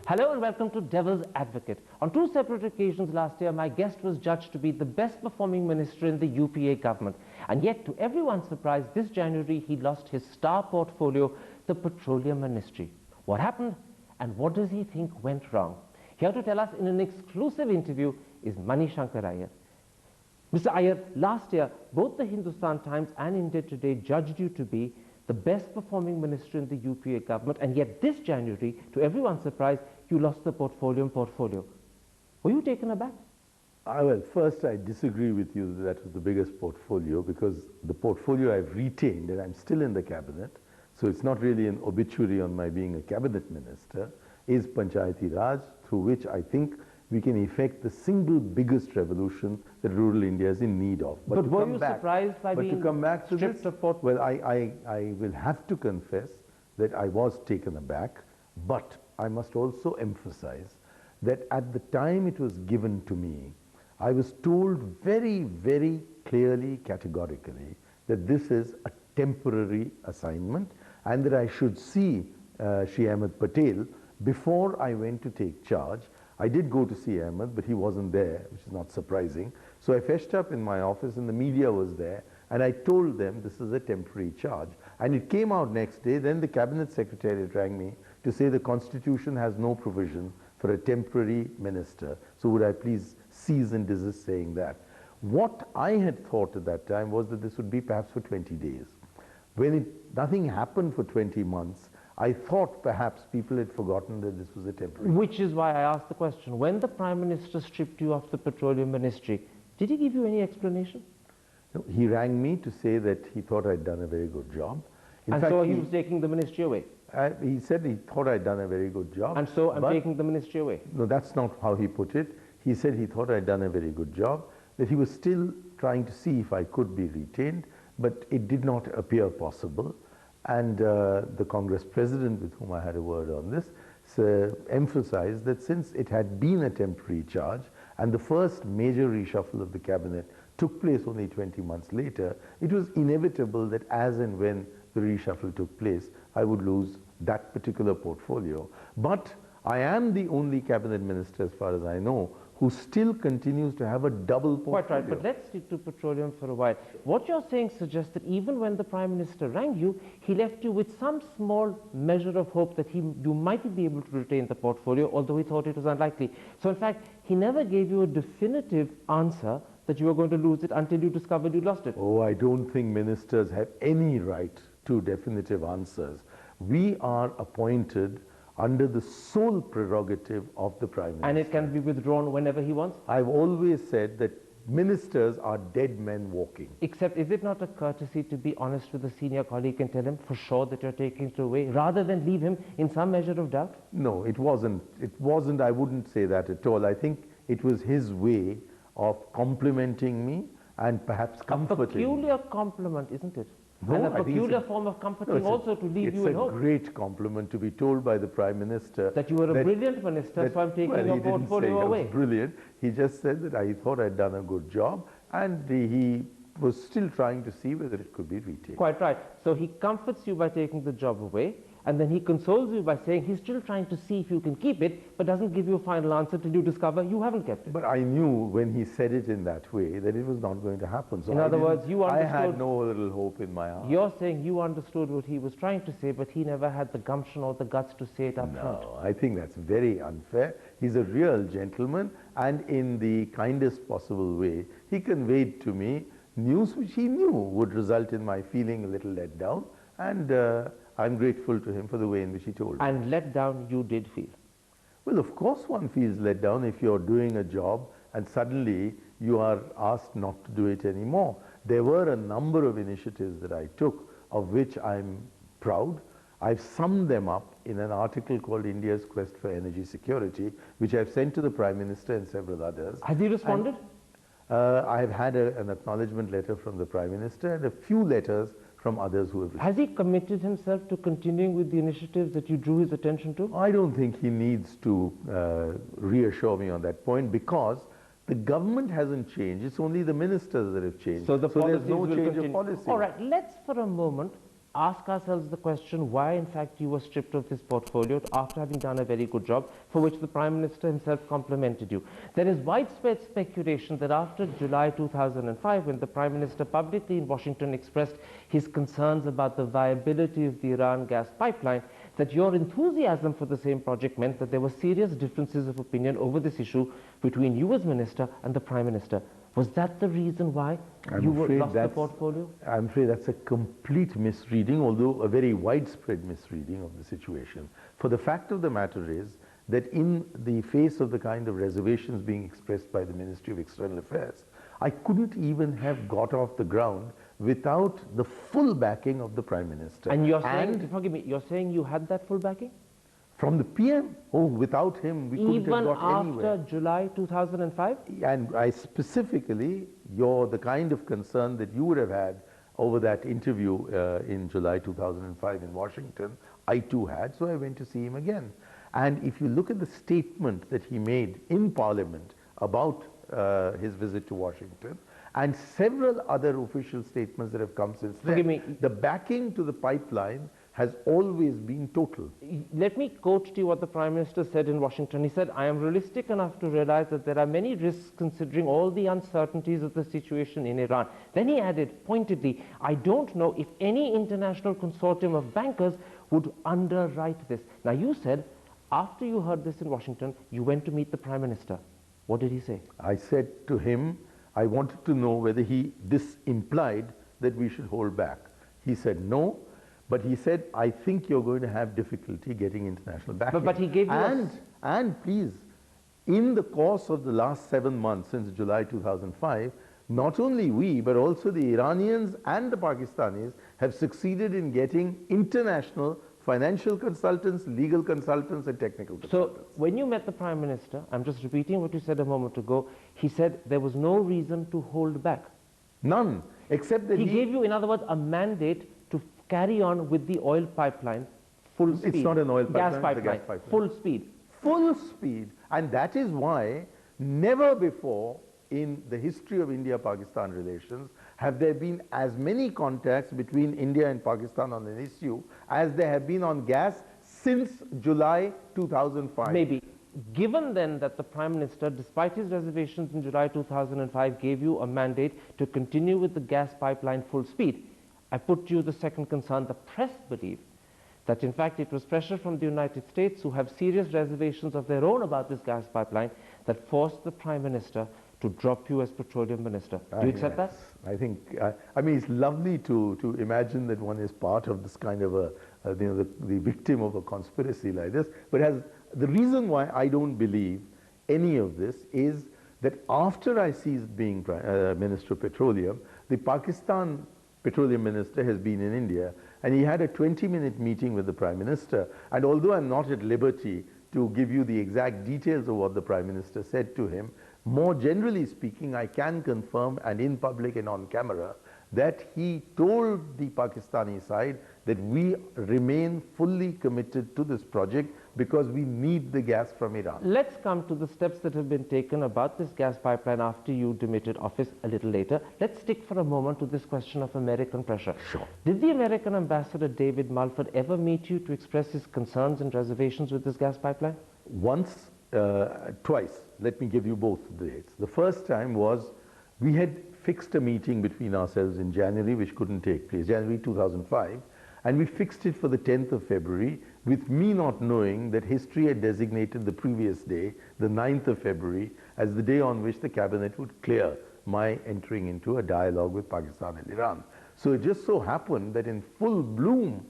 Hello and welcome to Devil's Advocate. On two separate occasions last year, my guest was judged to be the best performing minister in the UPA government. And yet, to everyone's surprise, this January he lost his star portfolio, the Petroleum Ministry. What happened and what does he think went wrong? Here to tell us in an exclusive interview is Shankar Aiyar. Mr. Aiyar, last year, both the Hindustan Times and India Today judged you to be the best performing minister in the UPA government, and yet this January, to everyone's surprise, you lost the portfolio. Were you taken aback? Well, first I disagree with you that that was the biggest portfolio, because the portfolio I've retained and I'm still in the cabinet, so it's not really an obituary on my being a cabinet minister, is Panchayati Raj, through which I think we can effect the single biggest revolution that rural India is in need of. But were you surprised by being stripped of portfolio? Well, I will have to confess that I was taken aback, but I must also emphasize that at the time it was given to me, I was told very, very clearly, categorically, that this is a temporary assignment and that I should see Shri Ahmed Patel before I went to take charge. I did go to see Ahmed, but he wasn't there, which is not surprising. So I fetched up in my office and the media was there, and I told them this is a temporary charge. And it came out next day. Then the cabinet secretariat rang me to say the constitution has no provision for a temporary minister. So would I please cease and desist saying that. What I had thought at that time was that this would be perhaps for 20 days. When nothing happened for 20 months, I thought perhaps people had forgotten that this was a temporary. Which is why I asked the question, when the Prime Minister stripped you of the Petroleum Ministry, did he give you any explanation? No, he rang me to say that he thought I'd done a very good job. In fact, so he was taking the ministry away? He said he thought I'd done a very good job. And so I'm taking the ministry away? No, that's not how he put it. He said he thought I'd done a very good job, that he was still trying to see if I could be retained, but it did not appear possible. And the Congress president, with whom I had a word on this, emphasized that since it had been a temporary charge and the first major reshuffle of the cabinet took place only 20 months later, it was inevitable that as and when the reshuffle took place, I would lose that particular portfolio. But I am the only cabinet minister, as far as I know, who still continues to have a double portfolio. Quite right, but let's stick to petroleum for a while. What you're saying suggests that even when the Prime Minister rang you, he left you with some small measure of hope that you might be able to retain the portfolio, although he thought it was unlikely. So in fact, he never gave you a definitive answer that you were going to lose it until you discovered you lost it. Oh, I don't think ministers have any right to definitive answers. We are appointed under the sole prerogative of the Prime Minister. And it can be withdrawn whenever he wants? I've always said that ministers are dead men walking. Except, is it not a courtesy to be honest with a senior colleague and tell him for sure that you're taking it away, rather than leave him in some measure of doubt? No, it wasn't. I wouldn't say that at all. I think it was his way of complimenting me and perhaps comforting me. A peculiar compliment, isn't it? No, and a peculiar form of comforting also to leave you in hope. It's a great compliment to be told by the Prime Minister that you were a brilliant minister, so I'm taking your portfolio away. He didn't say I was brilliant. He just said that I thought I'd done a good job, and he was still trying to see whether it could be retained. Quite right. So he comforts you by taking the job away, and then he consoles you by saying he's still trying to see if you can keep it, but doesn't give you a final answer till you discover you haven't kept it. But I knew when he said it in that way that it was not going to happen. So in other words, you understood. I had no little hope in my heart. You're saying you understood what he was trying to say, but he never had the gumption or the guts to say it up front. No, I think that's very unfair. He's a real gentleman, and in the kindest possible way, he conveyed to me news which he knew would result in my feeling a little let down, and I'm grateful to him for the way in which he told me. And let down you did feel? Well, of course one feels let down if you're doing a job and suddenly you are asked not to do it anymore. There were a number of initiatives that I took, of which I'm proud. I've summed them up in an article called India's Quest for Energy Security, which I've sent to the Prime Minister and several others. Has he responded? I've had an acknowledgement letter from the Prime Minister and a few letters from others who have Has he committed himself to continuing with the initiatives that you drew his attention to? I don't think he needs to reassure me on that point, because the government hasn't changed. It's only the ministers that have changed. So there's no change of policy. All right, let's for a moment ask ourselves the question why, in fact, you were stripped of this portfolio after having done a very good job, for which the Prime Minister himself complimented you. There is widespread speculation that after July 2005, when the Prime Minister publicly in Washington expressed his concerns about the viability of the Iran gas pipeline, that your enthusiasm for the same project meant that there were serious differences of opinion over this issue between you as Minister and the Prime Minister. Was that the reason why you lost the portfolio? I'm afraid that's a complete misreading, although a very widespread misreading of the situation. For the fact of the matter is that in the face of the kind of reservations being expressed by the Ministry of External Affairs, I couldn't even have got off the ground without the full backing of the Prime Minister. And you're saying, forgive me, you're saying you had that full backing? From the PM? Oh, without him, we couldn't have got anywhere. Even after July 2005? And I specifically, the kind of concern that you would have had over that interview in July 2005 in Washington, I too had, so I went to see him again. And if you look at the statement that he made in Parliament about his visit to Washington, and several other official statements that have come since then, the backing to the pipeline has always been total. Let me quote to you what the Prime Minister said in Washington. He said, "I am realistic enough to realize that there are many risks considering all the uncertainties of the situation in Iran." Then he added pointedly, "I don't know if any international consortium of bankers would underwrite this." Now you said, after you heard this in Washington, you went to meet the Prime Minister. What did he say? I said to him, I wanted to know whether this implied that we should hold back. He said no. But he said, I think you're going to have difficulty getting international backing. But he gave you and please, in the course of the last 7 months since July 2005, not only we, but also the Iranians and the Pakistanis have succeeded in getting international financial consultants, legal consultants, and technical consultants. So when you met the Prime Minister, I'm just repeating what you said a moment ago, he said there was no reason to hold back. None, except that he gave you, in other words, a mandate to carry on with the oil pipeline full speed. It's not an oil pipeline, gas pipeline, it's a gas pipeline. Full speed. Full speed. And that is why never before in the history of India-Pakistan relations have there been as many contacts between India and Pakistan on an issue as there have been on gas since July 2005. Maybe. Given then that the Prime Minister, despite his reservations in July 2005, gave you a mandate to continue with the gas pipeline full speed, I put to you the second concern. The press believe that in fact it was pressure from the United States, who have serious reservations of their own about this gas pipeline, that forced the Prime Minister to drop you as Petroleum Minister. Do you accept that? I think, I mean, it's lovely to imagine that one is part of this kind of the victim of a conspiracy like this. But the reason why I don't believe any of this is that after I ceased being Minister of Petroleum, the Pakistan Petroleum Minister has been in India, and he had a 20-minute meeting with the Prime Minister. And although I'm not at liberty to give you the exact details of what the Prime Minister said to him, more generally speaking, I can confirm, and in public and on camera, that he told the Pakistani side that we remain fully committed to this project because we need the gas from Iran. Let's come to the steps that have been taken about this gas pipeline after you demitted office a little later. Let's stick for a moment to this question of American pressure. Sure. Did the American ambassador David Mulford ever meet you to express his concerns and reservations with this gas pipeline? Once, twice. Let me give you both the dates. The first time was we had fixed a meeting between ourselves in January, which couldn't take place, January 2005, and we fixed it for the 10th of February, with me not knowing that history had designated the previous day, the 9th of February, as the day on which the cabinet would clear my entering into a dialogue with Pakistan and Iran. So it just so happened that in full bloom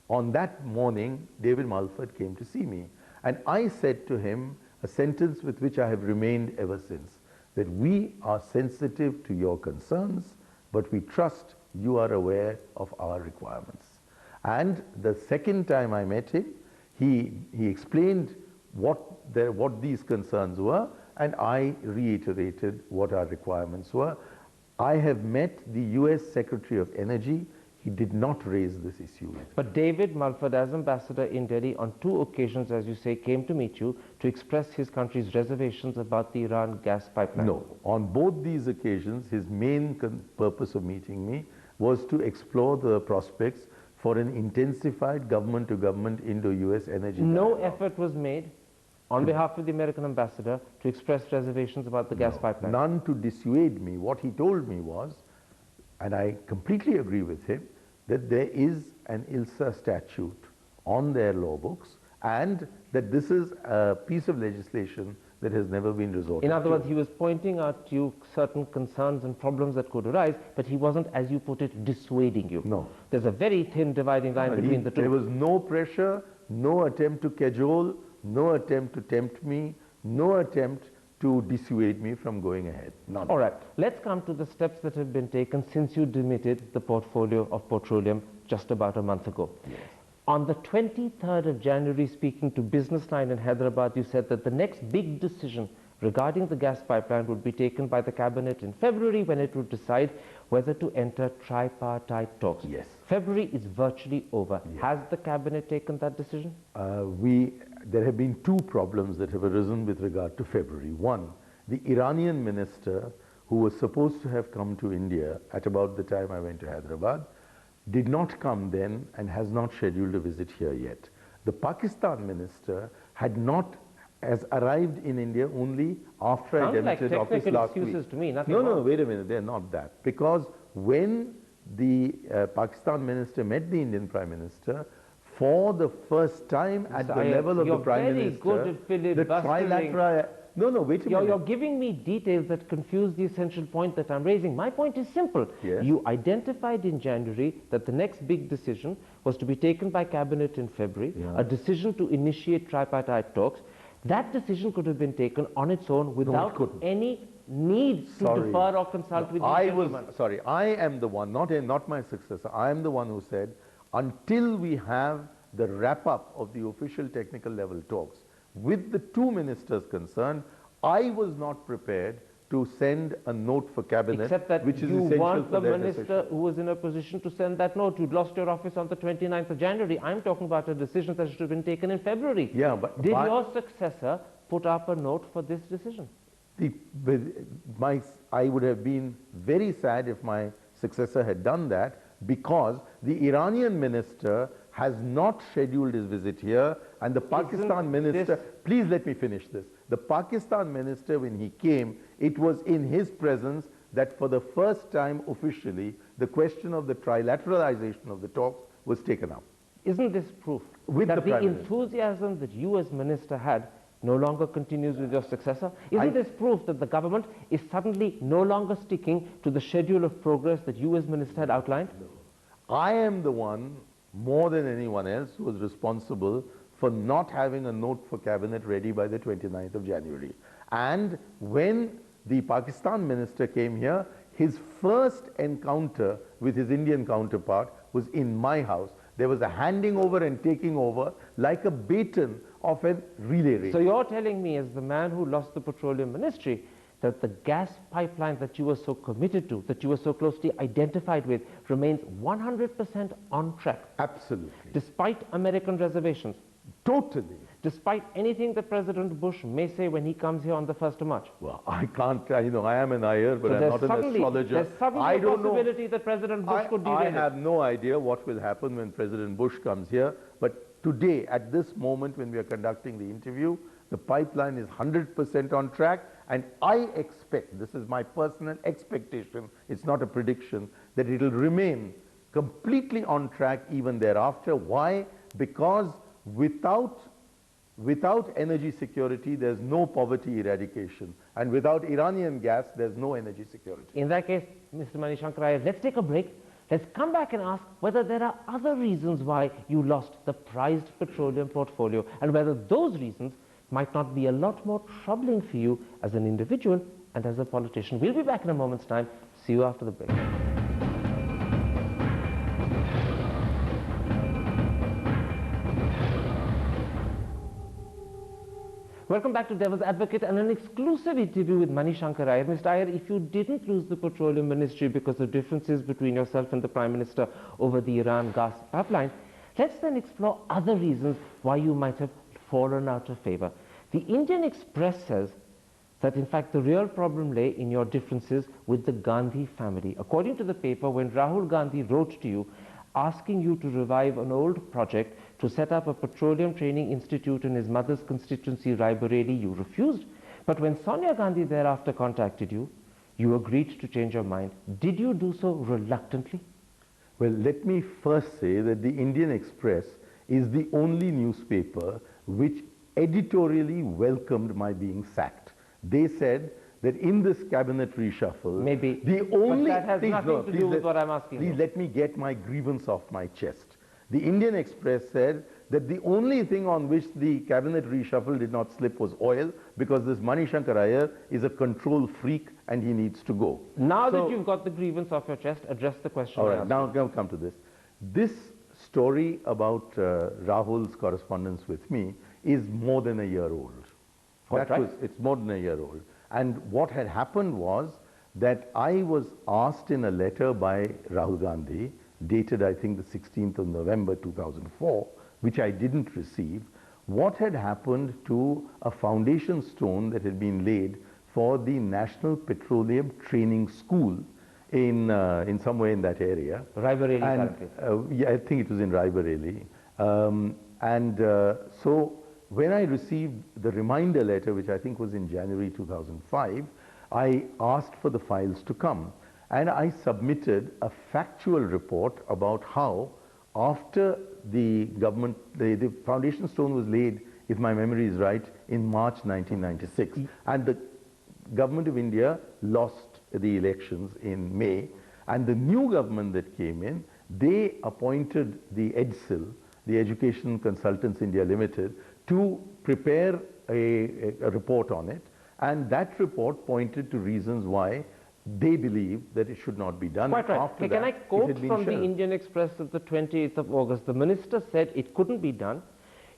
on that morning, David Mulford came to see me. And I said to him a sentence with which I have remained ever since, that we are sensitive to your concerns, but we trust you are aware of our requirements. And the second time I met him, he explained what these concerns were, and I reiterated what our requirements were. I have met the US Secretary of Energy. He did not raise this issue. But David Mulford, as ambassador in Delhi, on 2 occasions, as you say, came to meet you to express his country's reservations about the Iran gas pipeline. No. On both these occasions, his main purpose of meeting me was to explore the prospects for an intensified government-to-government Indo-US energy No dialogue. effort was made on behalf of the American ambassador to express reservations about the gas pipeline. None to dissuade me. What he told me was, and I completely agree with him, that there is an ILSA statute on their law books and that this is a piece of legislation that has never been resorted In other to. words, he was pointing out to you certain concerns and problems that could arise, but he wasn't, as you put it, dissuading you. No. There's a very thin dividing line between the two. There was no pressure, no attempt to cajole, no attempt to tempt me, no attempt to dissuade me from going ahead. None. All right, let's come to the steps that have been taken since you demitted the portfolio of petroleum just about a month ago. Yes. On the 23rd of January, speaking to Business Line in Hyderabad, you said that the next big decision regarding the gas pipeline would be taken by the cabinet in February when it would decide whether to enter tripartite talks. Yes. February is virtually over. Yes. Has the cabinet taken that decision? There have been two problems that have arisen with regard to February. One, the Iranian minister who was supposed to have come to India at about the time I went to Hyderabad did not come then and has not scheduled a visit here yet. The Pakistan minister has arrived in India only after I demitted office last week. Excuses to me, nothing No, wrong. wait a minute, they're not that. Because when the Pakistan minister met the Indian Prime Minister, for the first time at the level of the Prime Minister, good at the trilateral... No, wait a minute. You're giving me details that confuse the essential point that I'm raising. My point is simple. Yes. You identified in January that the next big decision was to be taken by cabinet in February, a decision to initiate tripartite talks. That decision could have been taken on its own without any need to defer or consult with the gentleman. Sorry, I am the one, not my successor, I am the one who said, until we have the wrap-up of the official technical level talks with the two ministers concerned, I was not prepared to send a note for cabinet, Except that which is you essential weren't for the their minister decision. who was in a position to send that note. You'd lost your office on the 29th of January. I'm talking about a decision that should have been taken in February. Yeah, but did your successor put up a note for this decision? I would have been very sad if my successor had done that, because the Iranian minister has not scheduled his visit here, and the Pakistan minister, please let me finish this. The Pakistan minister, when he came, it was in his presence that for the first time officially, the question of the trilateralization of the talks was taken up. Isn't this proof that the enthusiasm that you as minister had no longer continues with your successor? Isn't this proof that the government is suddenly no longer sticking to the schedule of progress that you as minister had outlined? No. I am the one, more than anyone else, who was responsible for not having a note for cabinet ready by the 29th of January. And when the Pakistan minister came here, his first encounter with his Indian counterpart was in my house. There was a handing over and taking over like a baton of a relay race. So you're telling me, as the man who lost the petroleum ministry, that the gas pipeline that you were so committed to, that you were so closely identified with, remains 100% on track? Absolutely. Despite American reservations? Totally. Despite anything that President Bush may say when he comes here on the 1st of March? Well, I can't, I am an Aiyar, but I'm not an astrologer. There's suddenly a possibility that President Bush could derail I have no idea what will happen when President Bush comes here, but today, at this moment when we are conducting the interview, the pipeline is 100% on track, and I expect, this is my personal expectation, it's not a prediction, that it will remain completely on track even thereafter. Why? Because without energy security, there's no poverty eradication. And without Iranian gas, there's no energy security. In that case, Mr. Shankar, let's take a break. Let's come back and ask whether there are other reasons why you lost the prized petroleum portfolio, and whether those reasons might not be a lot more troubling for you as an individual and as a politician. We'll be back in a moment's time. See you after the break. Welcome back to Devil's Advocate and an exclusive interview with Shankar. Mr. Aiyar, if you didn't lose the petroleum ministry because of differences between yourself and the Prime Minister over the Iran gas pipeline, let's then explore other reasons why you might have fallen out of favor. The Indian Express says that in fact the real problem lay in your differences with the Gandhi family. According to the paper, when Rahul Gandhi wrote to you asking you to revive an old project to set up a petroleum training institute in his mother's constituency, Raebareli. You refused. But when Sonia Gandhi thereafter contacted you, you agreed to change your mind. Did you do so reluctantly? Well, let me first say that the Indian Express is the only newspaper which editorially welcomed my being sacked. They said that in this cabinet reshuffle, maybe, the only but that has nothing to do with what I'm asking. Please let me get my grievance off my chest. The Indian Express said that the only thing on which the cabinet reshuffle did not slip was oil, because this Shankar Aiyar is a control freak and he needs to go. Now that you've got the grievance off your chest, address the question. All right, now come to this. This story about Rahul's correspondence with me is more than a year old. It's more than a year old. And what had happened was that I was asked in a letter by Rahul Gandhi, dated I think the 16th of November 2004, which I didn't receive, what had happened to a foundation stone that had been laid for the National Petroleum Training School in somewhere in that area. Raebareli currently. Yeah, I think it was in Raebareli. So when I received the reminder letter, which I think was in January 2005, I asked for the files to come. And I submitted a factual report about how, after the government, the foundation stone was laid, if my memory is right, in March 1996. And the government of India lost the elections in May. And the new government that came in, they appointed the EDSIL, the Education Consultants India Limited, to prepare a report on it. And that report pointed to reasons why they believe that it should not be done. Quite right. Okay, can I quote from the Indian Express of the 28th of August? The minister said it couldn't be done.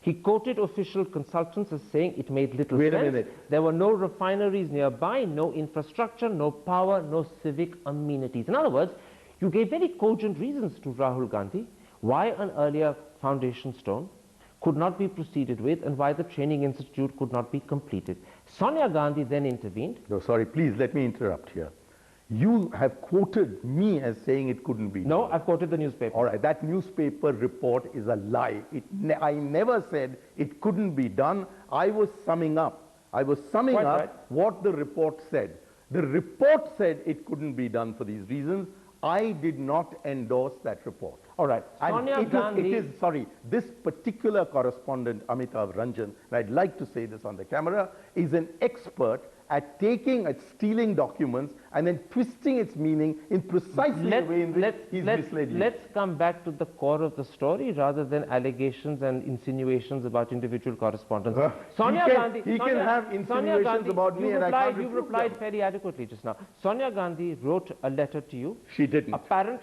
He quoted official consultants as saying it made little sense. Wait a minute. There were no refineries nearby, no infrastructure, no power, no civic amenities. In other words, you gave very cogent reasons to Rahul Gandhi why an earlier foundation stone could not be proceeded with and why the training institute could not be completed. Sonia Gandhi then intervened. No, sorry, please let me interrupt here. You have quoted me as saying it couldn't be done. No, I've quoted the newspaper. All right, that newspaper report is a lie. I never said it couldn't be done. I was summing up. I was summing up what the report said. The report said it couldn't be done for these reasons. I did not endorse that report. All right. Sonia Gandhi. Sorry, this particular correspondent, Amitav Ranjan, and I'd like to say this on the camera, is an expert at stealing documents and then twisting its meaning in precisely the way in which he's misled you. Let's come back to the core of the story rather than allegations and insinuations about individual correspondence. Sonia Gandhi can have insinuations about me and I can't refute them. You replied fairly adequately just now. Sonia Gandhi wrote a letter to you. She didn't.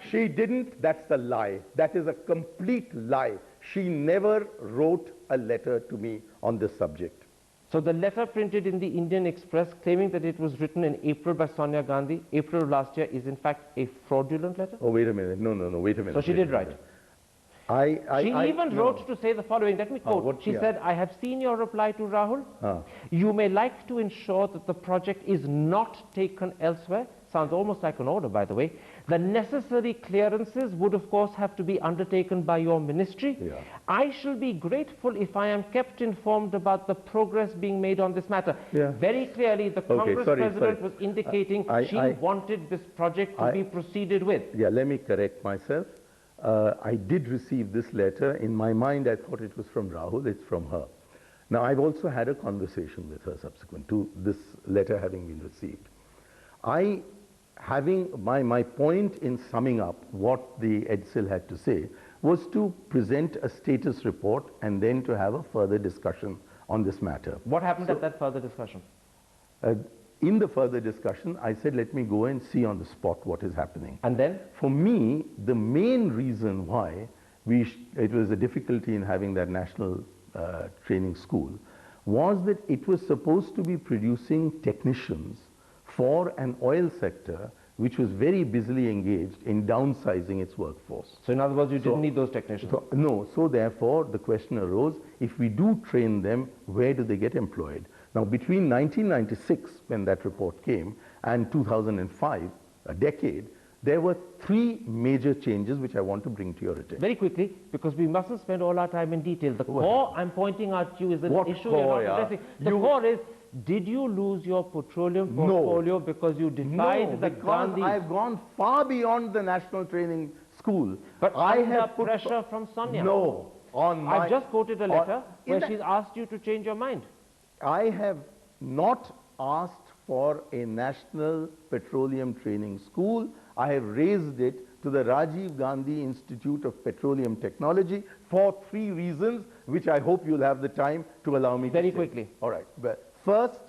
She didn't. That's a lie. That is a complete lie. She never wrote a letter to me on this subject. So the letter printed in the Indian Express claiming that it was written in April by Sonia Gandhi, April of last year, is in fact a fraudulent letter? Oh, wait a minute. No, wait a minute. So she did write. She even wrote to say the following. Let me quote. She said, I have seen your reply to Rahul. You may like to ensure that the project is not taken elsewhere. Sounds almost like an order, by the way. The necessary clearances would, of course, have to be undertaken by your ministry. I shall be grateful if I am kept informed about the progress being made on this matter. Very clearly, the Congress president was indicating she wanted this project to be proceeded with. Let me correct myself. I did receive this letter. In my mind, I thought it was from Rahul. It's from her. Now, I've also had a conversation with her subsequent to this letter having been received. My point in summing up what the EDSIL had to say was to present a status report and then to have a further discussion on this matter. What happened at that further discussion? In the further discussion, I said, let me go and see on the spot what is happening. And then? For me, the main reason why it was a difficulty in having that national training school was that it was supposed to be producing technicians for an oil sector which was very busily engaged in downsizing its workforce. So in other words, you didn't need those technicians? No. So therefore, the question arose, if we do train them, where do they get employed? Now, between 1996, when that report came, and 2005, a decade, there were three major changes which I want to bring to your attention. Very quickly, because we mustn't spend all our time in detail. The core I'm pointing out to you is an issue you're not addressing. The core is, did you lose your petroleum portfolio because you defied the Gandhi? I've gone far beyond the National Training School. But I have pressure from Sonia. No. I've just quoted a letter where she's asked you to change your mind. I have not asked for a National Petroleum Training School. I have raised it to the Rajiv Gandhi Institute of Petroleum Technology for three reasons, which I hope you'll have the time to allow me to say. Very quickly. All right. Well, first,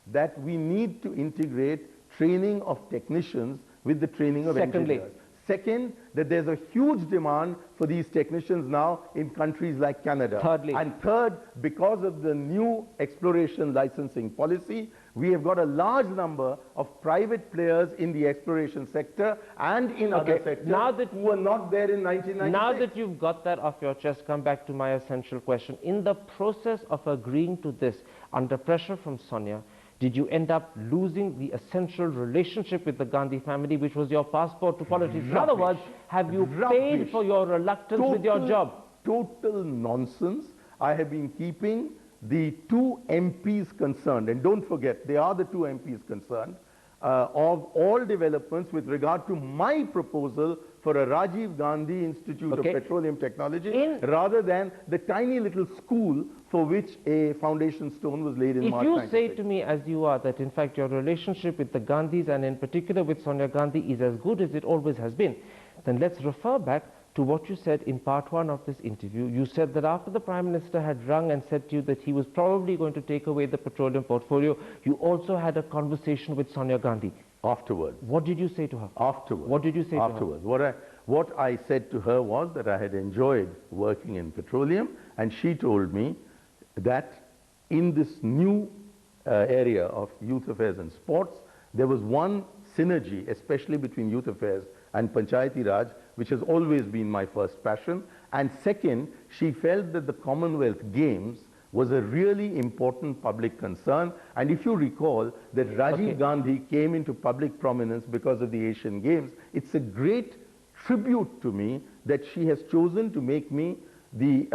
that we need to integrate training of technicians with the training of engineers. Second, that there's a huge demand for these technicians now in countries like Canada. Thirdly. And third, because of the new exploration licensing policy, we have got a large number of private players in the exploration sector and in other sectors who were not there in 1996. Now that you've got that off your chest, come back to my essential question. In the process of agreeing to this, under pressure from Sonia, did you end up losing the essential relationship with the Gandhi family, which was your passport to politics? In other words, have you paid for your reluctance with your job? Total nonsense. I have been keeping the two MPs concerned, and don't forget, they are the two MPs concerned, of all developments with regard to my proposal for a Rajiv Gandhi Institute of Petroleum Technology, rather than the tiny little school for which a foundation stone was laid in March 1996. If you say to me, as you are, that in fact your relationship with the Gandhis, and in particular with Sonia Gandhi, is as good as it always has been, then let's refer back to what you said in part one of this interview. You said that after the Prime Minister had rung and said to you that he was probably going to take away the petroleum portfolio, you also had a conversation with Sonia Gandhi. Afterwards. What did you say to her? Afterwards. What did you say Afterwards. to her? What I said to her was that I had enjoyed working in petroleum, and she told me that in this new area of youth affairs and sports, there was one synergy, especially between youth affairs and Panchayati Raj, which has always been my first passion. And second, she felt that the Commonwealth Games was a really important public concern. And if you recall that Rajiv Gandhi came into public prominence because of the Asian Games, it's a great tribute to me that she has chosen to make me leave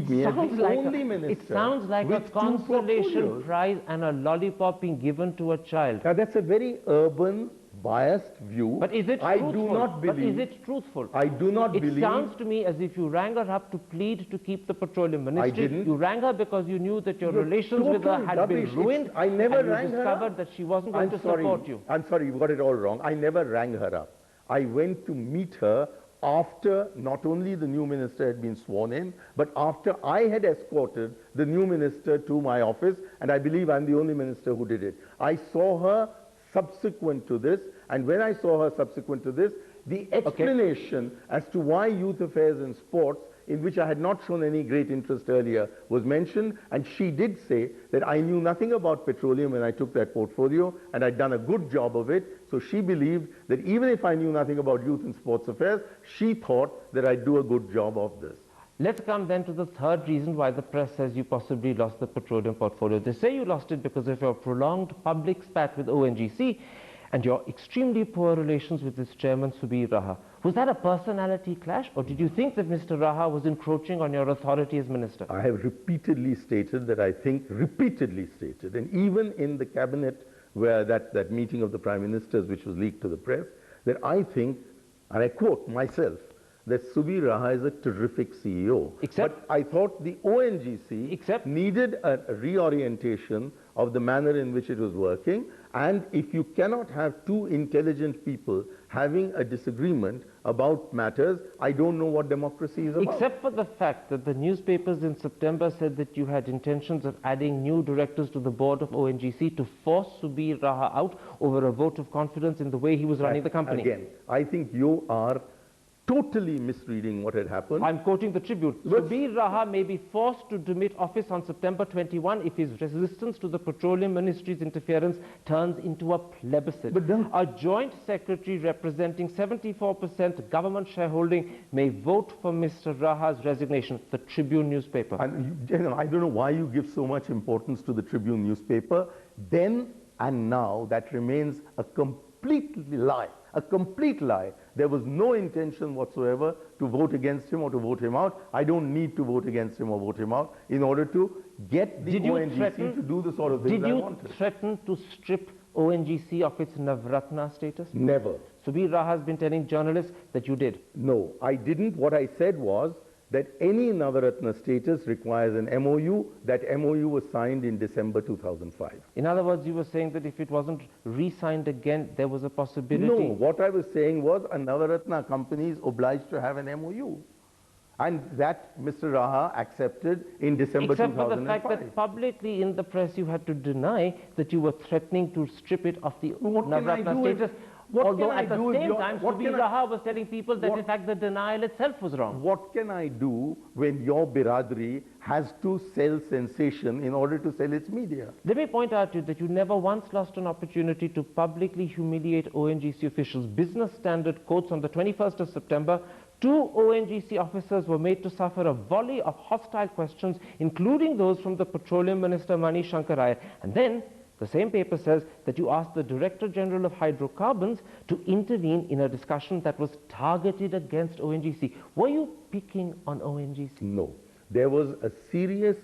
me as the only minister. It sounds like a consolation prize and a lollipop being given to a child. Now that's a very urban, biased view. But is it truthful? I do not believe. But is it truthful? I do not believe. It sounds to me as if you rang her up to plead to keep the petroleum ministry. I didn't. You rang her because you knew that your relations with her had been ruined. I never rang her up. And you discovered that she wasn't going to support you. I'm sorry, you got it all wrong. I never rang her up. I went to meet her after not only the new minister had been sworn in, but after I had escorted the new minister to my office, and I believe I'm the only minister who did it. I saw her subsequent to this, and when I saw her subsequent to this, the explanation as to why youth affairs and sports, in which I had not shown any great interest earlier, was mentioned, and she did say that I knew nothing about petroleum when I took that portfolio, and I'd done a good job of it. So she believed that even if I knew nothing about youth and sports affairs, she thought that I'd do a good job of this. Let's come then to the third reason why the press says you possibly lost the petroleum portfolio. They say you lost it because of your prolonged public spat with ONGC and your extremely poor relations with its chairman, Subir Raha. Was that a personality clash, or did you think that Mr. Raha was encroaching on your authority as minister? I have repeatedly stated that I think, and even in the cabinet where that meeting of the prime ministers which was leaked to the press, that I think, and I quote myself, that Subir Raha is a terrific CEO. But I thought the ONGC needed a reorientation of the manner in which it was working, and if you cannot have two intelligent people having a disagreement about matters, I don't know what democracy is about. Except for the fact that the newspapers in September said that you had intentions of adding new directors to the board of ONGC to force Subir Raha out over a vote of confidence in the way he was running the company. Again, I think you are totally misreading what had happened. I'm quoting the Tribune. Subir Raha may be forced to demit office on September 21 if his resistance to the Petroleum Ministry's interference turns into a plebiscite. A joint secretary representing 74% government shareholding may vote for Mr. Raha's resignation. The Tribune newspaper. And I don't know why you give so much importance to the Tribune newspaper. Then and now, that remains a completely lie. A complete lie. There was no intention whatsoever to vote against him or to vote him out. I don't need to vote against him or vote him out in order to get the ONGC to do the sort of things I wanted. Did you threaten to strip ONGC of its Navratna status? Never. Subir Raha has been telling journalists that you did. No, I didn't. What I said was that any Navaratna status requires an MOU. That MOU was signed in December 2005. In other words, you were saying that if it wasn't re-signed again, there was a possibility. No, what I was saying was a Navaratna company is obliged to have an MOU. And that Mr. Raha accepted in December 2005. Except for the fact that publicly in the press you had to deny that you were threatening to strip it of the Navaratna status. Although at the same time, Subir Raha was telling people that in fact the denial itself was wrong. What can I do when your biradri has to sell sensation in order to sell its media? Let me point out to you that you never once lost an opportunity to publicly humiliate ONGC officials. Business Standard quotes on the 21st of September, 2 ONGC officers were made to suffer a volley of hostile questions, including those from the Petroleum Minister Mani Shankar Aiyar. And then the same paper says that you asked the Director General of Hydrocarbons to intervene in a discussion that was targeted against ONGC. Were you picking on ONGC? No. There was a serious,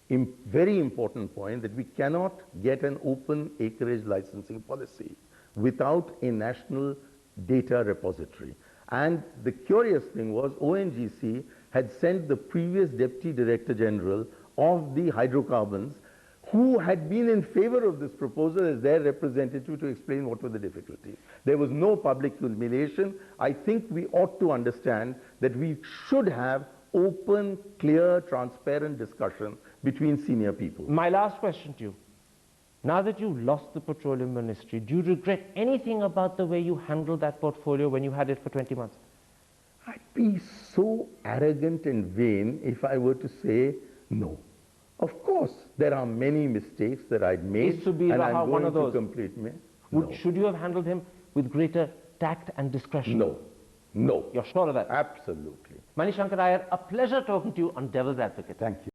very important point that we cannot get an open acreage licensing policy without a national data repository. And the curious thing was ONGC had sent the previous Deputy Director General of the hydrocarbons, who had been in favor of this proposal as their representative, to explain what were the difficulties. There was no public humiliation. I think we ought to understand that we should have open, clear, transparent discussion between senior people. My last question to you. Now that you've lost the Petroleum Ministry, do you regret anything about the way you handled that portfolio when you had it for 20 months? I'd be so arrogant and vain if I were to say no. Of course, there are many mistakes that I'd made, Is Subir and Raha I'm one going of those? to complete me. No. No. Should you have handled him with greater tact and discretion? No. No. You're sure of that? Absolutely. Mani Shankar Aiyar, a pleasure talking to you on Devil's Advocate. Thank you.